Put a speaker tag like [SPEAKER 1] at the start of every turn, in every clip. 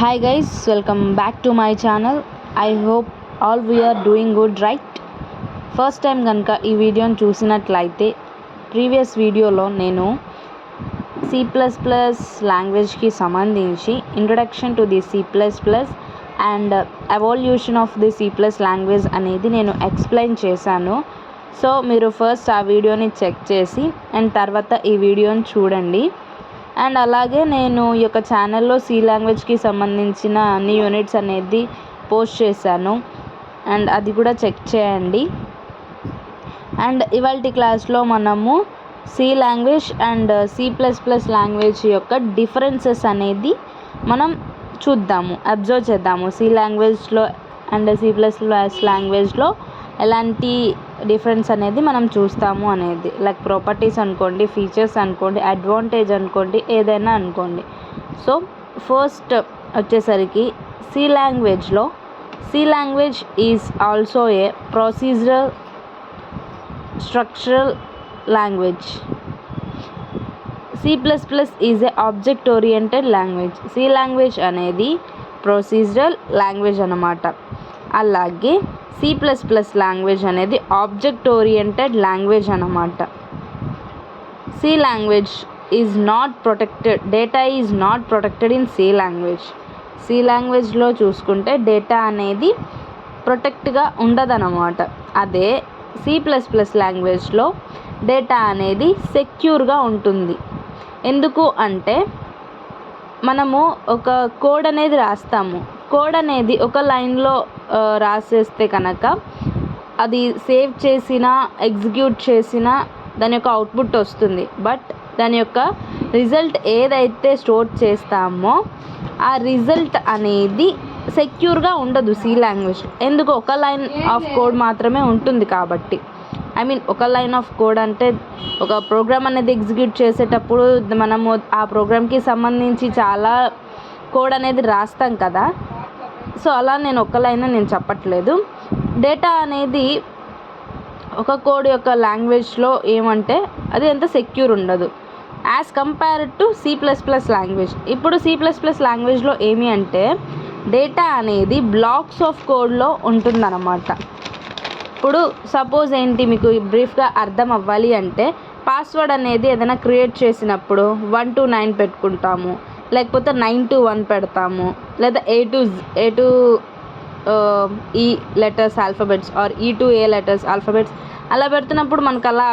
[SPEAKER 1] Hi guys, welcome back to my channel. I hope all we are doing good, right? First time కనుక ఈ వీడియోని చూసినట్లయితే previous వీడియోలో నేను C++ లాంగ్వేజ్కి సంబంధించి introduction to the C++ and evolution of the C+ language అనేది నేను explain చేశాను. సో మీరు ఫస్ట్ ఆ వీడియోని చెక్ చేసి అండ్ తర్వాత ఈ వీడియోని చూడండి. అండ్ అలాగే నేను ఈ యొక్క ఛానల్లో సి లాంగ్వేజ్కి సంబంధించిన అన్ని యూనిట్స్ అనేది పోస్ట్ చేశాను అండ్ అది కూడా చెక్ చేయండి. అండ్ ఇవాల్టి క్లాస్లో మనము C language and C++ language యొక్క డిఫరెన్సెస్ అనేది మనం చూద్దాము, అబ్జర్వ్ చేద్దాము. సి లాంగ్వేజ్లో అండ్ C++ లాంగ్వేజ్లో ఎలాంటి డిఫరెన్స్ అనేది మనం చూస్తాము అనేది, లైక్ ప్రాపర్టీస్ అనుకోండి, ఫీచర్స్ అనుకోండి, అడ్వాంటేజ్ అనుకోండి, ఏదైనా అనుకోండి. సో ఫస్ట్ వచ్చేసరికి C language is also a procedural structural language. C++ is a object oriented language. C language అనేది ప్రొసీజరల్ లాంగ్వేజ్ అన్నమాట. అలాగే C++ లాంగ్వేజ్ అనేది ఆబ్జెక్ట్ ఓరియంటెడ్ లాంగ్వేజ్ అన్నమాట. C language is not protected, data is not protected in C language. C లాంగ్వేజ్లో చూసుకుంటే data అనేది ప్రొటెక్ట్గా ఉండదన్నమాట. అదే C++ లాంగ్వేజ్లో డేటా అనేది సెక్యూర్గా ఉంటుంది. ఎందుకు అంటే మనము ఒక కోడ్ అనేది రాస్తాము. కోడ్ అనేది ఒక లైన్లో రాసేస్తే కనుక అది సేవ్ చేసినా ఎగ్జిక్యూట్ చేసినా దాని యొక్క అవుట్పుట్ వస్తుంది. బట్ దాని యొక్క రిజల్ట్ ఏదైతే స్టోర్ చేస్తామో ఆ రిజల్ట్ అనేది సెక్యూర్గా ఉండదు సి లాంగ్వేజ్. ఎందుకు? ఒక లైన్ ఆఫ్ కోడ్ మాత్రమే ఉంటుంది కాబట్టి. ఒక లైన్ ఆఫ్ కోడ్ అంటే ఒక ప్రోగ్రామ్ అనేది ఎగ్జిక్యూట్ చేసేటప్పుడు మనము ఆ ప్రోగ్రామ్కి సంబంధించి చాలా కోడ్ అనేది రాస్తాం కదా. సో అలా నేను ఒక లైన్ నేను చెప్పట్లేదు. డేటా అనేది ఒక కోడ్ యొక్క లాంగ్వేజ్లో ఏమంటే అది ఎంత సెక్యూర్ ఉండదు as compared to C++ language. ఇప్పుడు C++ లాంగ్వేజ్లో ఏమి అంటే డేటా అనేది బ్లాక్స్ ఆఫ్ కోడ్లో ఉంటుందన్నమాట. ఇప్పుడు సపోజ్ ఏంటి, మీకు బ్రీఫ్గా అర్థం అవ్వాలి అంటే పాస్వర్డ్ అనేది ఏదైనా క్రియేట్ చేసినప్పుడు 1 to 9 పెట్టుకుంటాము, లేకపోతే 9 to 1 పెడతాము, లేదా A to E letters alphabets or E to A letters alphabets అలా పెడుతున్నప్పుడు మనకు అలా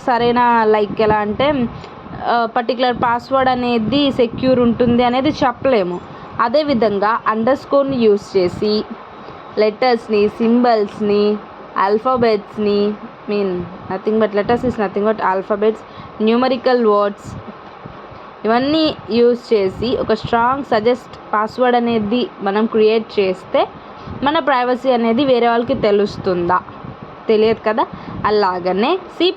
[SPEAKER 1] సరైన లైక్ ఎలా అంటే పర్టికులర్ పాస్వర్డ్ అనేది సెక్యూర్ ఉంటుంది అనేది చెప్పలేము. అదేవిధంగా అండర్స్కోర్ని యూస్ చేసి లెటర్స్ని, సింబల్స్ని, ఆల్ఫాబెట్స్ని nothing but letters is nothing but alphabets, numerical words ఇవన్నీ యూస్ చేసి ఒక స్ట్రాంగ్ సజెస్ట్ పాస్వర్డ్ అనేది మనం క్రియేట్ చేస్తే మన ప్రైవసీ అనేది వేరే వాళ్ళకి తెలుస్తుందా? తెలియదు కదా. అలాగనే C++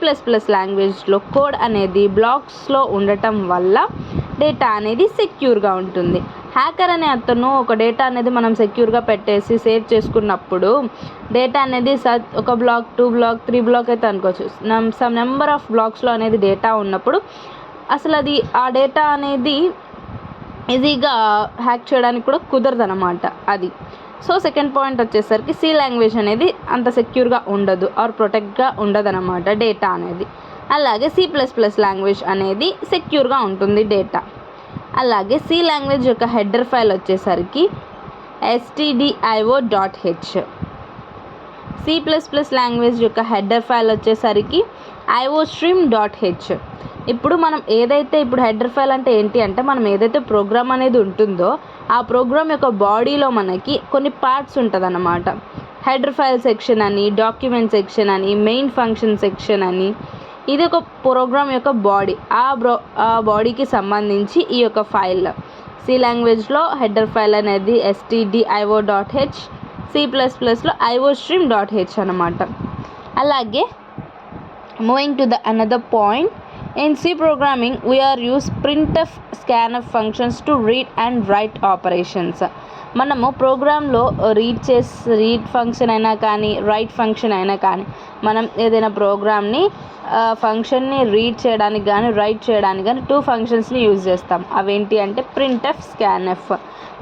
[SPEAKER 1] లాంగ్వేజ్లో కోడ్ అనేది బ్లాక్స్లో ఉండటం వల్ల డేటా అనేది సెక్యూర్గా ఉంటుంది. హ్యాకర్ అనే అతను ఒక డేటా అనేది మనం సెక్యూర్గా పెట్టేసి సేవ్ చేసుకున్నప్పుడు డేటా అనేది ఒక బ్లాక్, 2 బ్లాక్, 3 బ్లాక్ అయితే అనుకోవచ్చు, సమ్ నెంబర్ ఆఫ్ బ్లాక్స్లో అనేది డేటా ఉన్నప్పుడు అసలు అది ఆ డేటా అనేది ఈజీగా హ్యాక్ చేయడానికి కూడా కుదరదు అన్నమాట అది. సో సెకండ్ పాయింట్ వచ్చేసరికి సి లాంగ్వేజ్ అనేది అంత సెక్యూర్గా ఉండదు ఆర్ ప్రొటెక్ట్గా ఉండదు అన్నమాట డేటా అనేది. అలాగే C++ లాంగ్వేజ్ అనేది సెక్యూర్గా ఉంటుంది డేటా. అలాగే సి లాంగ్వేజ్ యొక్క హెడర్ ఫైల్ వచ్చేసరికి stdio.h. C++ లాంగ్వేజ్ యొక్క హెడర్ ఫైల్ వచ్చేసరికి iostream.h. ఇప్పుడు మనం ఏదైతే ఇప్పుడు హెడర్ ఫైల్ అంటే ఏంటి అంటే మనం ఏదైతే ప్రోగ్రామ్ అనేది ఉంటుందో ఆ ప్రోగ్రామ్ యొక్క బాడీలో మనకి కొన్ని పార్ట్స్ ఉంటుంది అన్నమాట. హెడర్ ఫైల్ సెక్షన్ అని, డాక్యుమెంట్ సెక్షన్ అని, మెయిన్ ఫంక్షన్ సెక్షన్ అని. ఇది ఒక ప్రోగ్రామ్ యొక్క బాడీ. ఆ బాడీకి సంబంధించి ఈ యొక్క ఫైల్ సి లాంగ్వేజ్లో హెడర్ ఫైల్ అనేది stdio.h, C++లో iostream.h అన్నమాట. అలాగే moving to the another point In C programming, we are use printf, scanf functions to read and write operations. మనము ప్రోగ్రాంలో రీడ్ ఫంక్షన్ అయినా కానీ రైట్ ఫంక్షన్ అయినా కానీ మనం ఏదైనా ప్రోగ్రామ్ని ఫంక్షన్ని రీడ్ చేయడానికి కానీ రైట్ చేయడానికి కానీ 2 ఫంక్షన్స్ని యూజ్ చేస్తాం. అవేంటి అంటే ప్రింట్ఎఫ్, స్కాన్ఎఫ్.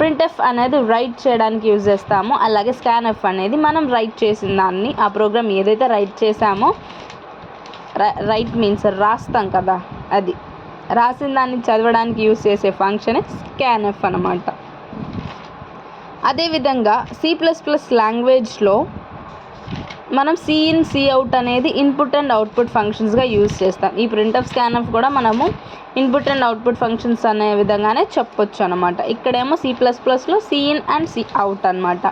[SPEAKER 1] ప్రింట్ఎఫ్ అనేది రైట్ చేయడానికి యూజ్ చేస్తాము, అలాగే స్కాన్ఎఫ్ అనేది మనం రైట్ చేసిన దాన్ని, ఆ ప్రోగ్రామ్ ఏదైతే రైట్ చేసామో, రైట్ మీన్స్ రాస్తాం కదా, అది రాసిన దాన్ని చదవడానికి యూజ్ చేసే ఫంక్షనే స్కాన్ఎఫ్ అన్నమాట. అదేవిధంగా C++ లాంగ్వేజ్లో మనం సిఇన్, సిఅవుట్ అనేది ఇన్పుట్ అండ్ అవుట్పుట్ ఫంక్షన్స్గా యూజ్ చేస్తాం. ఈ ప్రింట్ఎఫ్, స్కాన్ఎఫ్ కూడా మనము ఇన్పుట్ అండ్ అవుట్పుట్ ఫంక్షన్స్ అనే విధంగానే చెప్పొచ్చు అనమాట. ఇక్కడేమో C++లో సిఇన్ అండ్ సిఅవుట్ అనమాట.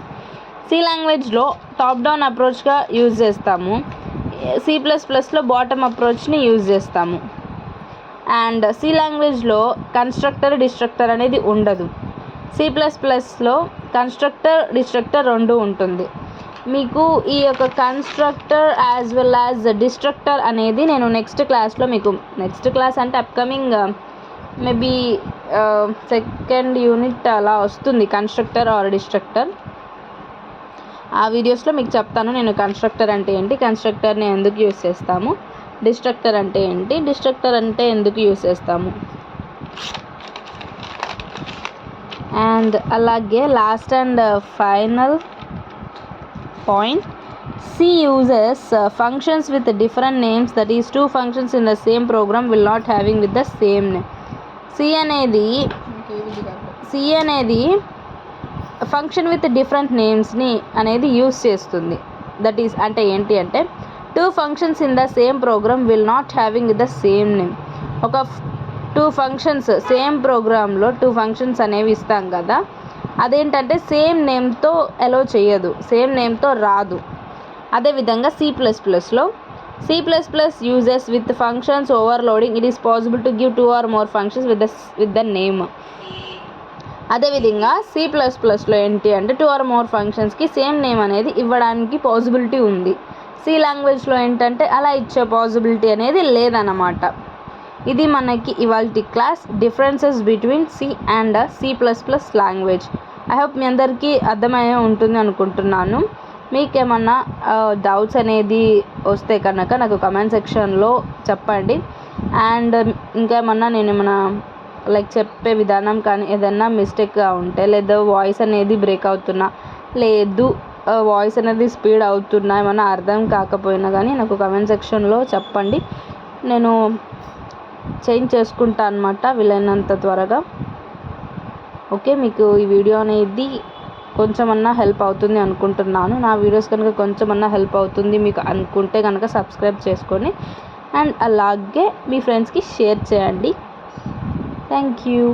[SPEAKER 1] సి లాంగ్వేజ్లో టాప్ డౌన్ అప్రోచ్గా యూజ్ చేస్తాము, C++లో బాటమ్ అప్రోచ్ని యూజ్ చేస్తాము. అండ్ సి లాంగ్వేజ్లో కన్స్ట్రక్టర్, డిస్ట్రక్టర్ అనేది ఉండదు. C++లో కన్స్ట్రక్టర్, డిస్ట్రక్టర్ రెండు ఉంటుంది. మీకు ఈ యొక్క constructor as well as destructor అనేది నేను నెక్స్ట్ క్లాస్ అంటే అప్కమింగ్ మేబీ సెకండ్ యూనిట్ అలా వస్తుంది, కన్స్ట్రక్టర్ ఆర్ డిస్ట్రక్టర్. ఆ వీడియోస్లో మీకు చెప్తాను నేను కన్స్ట్రక్టర్ అంటే ఏంటి, కన్స్ట్రక్టర్ని ఎందుకు యూజ్ చేస్తాము, డిస్ట్రక్టర్ అంటే ఏంటి, డిస్ట్రక్టర్ అంటే ఎందుకు యూజ్ చేస్తాము. అండ్ అలాగే last and final point, C uses functions with different names, that is 2 functions in the same program will not having with the same name. C అనేది ఫంక్షన్ విత్ డిఫరెంట్ నేమ్స్ని అనేది use చేస్తుంది. That is అంటే ఏంటి అంటే 2 functions in the same programme will not having with the same name. ఒక 2 functions same ప్రోగ్రాంలో 2 functions అనేవి ఇస్తాం కదా, అదేంటంటే సేమ్ నేమ్తో అలో చేయదు, సేమ్ నేమ్తో రాదు. అదేవిధంగా C++లో uses with functions overloading, it is possible to give 2 or more functions with the name. అదేవిధంగా C++లో ఏంటి అంటే 2 or more functionsకి సేమ్ నేమ్ అనేది ఇవ్వడానికి పాసిబిలిటీ ఉంది. సి లాంగ్వేజ్లో ఏంటంటే అలా ఇచ్చే పాసిబిలిటీ అనేది లేదన్నమాట. ఇది మనకి ఇవాల్టి class, differences between C and C++ language. I hope మీ అందరికీ అర్థమయ్యే ఉంటుంది అనుకుంటున్నాను. మీకేమన్నా డౌట్స్ అనేది వస్తే కనుక నాకు కమెంట్ సెక్షన్లో చెప్పండి. అండ్ ఇంకేమన్నా నేనేమన్నా లైక్ చెప్పే విధానం కానీ ఏదన్నా మిస్టేక్గా ఉంటే, లేదా వాయిస్ అనేది బ్రేక్ అవుతున్నా, లేదు వాయిస్ అనేది స్పీడ్ అవుతున్నా, ఏమన్నా అర్థం కాకపోయినా కానీ నాకు కమెంట్ సెక్షన్లో చెప్పండి, నేను చేంజ్ చేసుకుంటా అనమాట వీలైనంత త్వరగా. ఓకే, మీకు ఈ వీడియో అనేది కొంచెమన్నా హెల్ప్ అవుతుంది అనుకుంటున్నాను. నా వీడియోస్ కనుక కొంచెమన్నా హెల్ప్ అవుతుంది మీకు అనుకుంటే కనుక సబ్స్క్రైబ్ చేసుకొని అండ్ అలాగే మీ ఫ్రెండ్స్కి షేర్ చేయండి. Thank you.